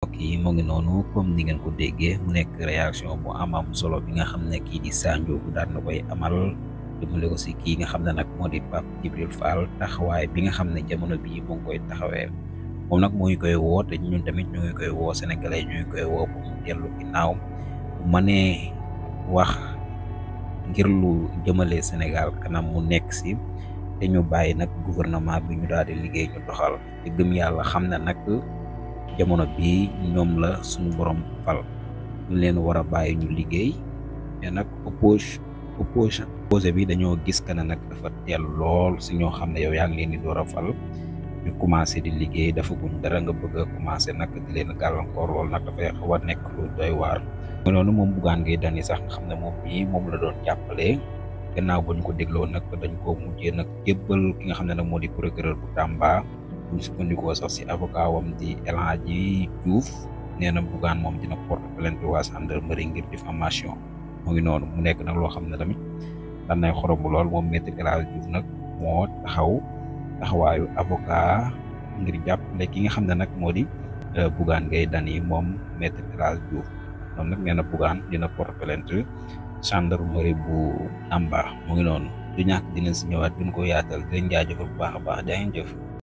mbokk yi mu ngi noonu comme ni ngeen ko déggee mu nekk réaction bu am solo bi nga xam ne kii di Sa Ndiogou daan na koy amal jëmale ko si kii nga xam ne nag moo di Pape Djibril Fall taxawaay bi nga xam ne jamono bii mu ngi koy taxawee moom nag mu ngi koy woo te ñun tamit ñu ngi koy woo sénégalais ñu ngi koy woo pour mu dellu ginnaaw bu mënee wax ngir lu jëmale Sénégal kanam mu nekk si te ñu bàyyi nag gouvernement bi ñu daal di liggéey ñu doxal te gëm yàlla xam ne nag jamono bii ñoom la suñu borom fal ñu leen war a bàyyi ñu liggéey mais nag opposé bi dañoo gis que ne nag dafa teel lool si ñoo xam ne yow yaa ngi leen di door a fal ñu commencé di liggéey dafa guñ dara nga bëgg a commencé nag di leen gàllankoor lool nag dafay xaw a nekk lu doy waar. mooy noonu moom Bougane Gueye Dany sax nga xam ne moom bii moom la doon jàppale gannaaw ba ñu ko dégloo nag dañ ko mujjee nag jébbal ki nga xam ne nag moo di procureur bu Tamba. ñu sukkandikoo sax si avocat wam di El Hadji Diouf nee na Bougane moom dina porte plainte waa gendarmerie ngir diffamation mu ngi noonu mu nekk nag loo xam ne tamit daan nay xorom lool moom maître El Hadji Diouf nag moo taxawaayu avocat ngir jàppale ki nga xam ne nag moo di Bougane Gueye Dany moom maître El Hadji Diouf moom nag nee na Bougane dina porte plainte gendarmerie bu Tamba mu ngi noonu du ñàkk dinañ si ñëwaat gën ko yaatal di leen jaajëfal bu baax a baax jaa ngeen jëf.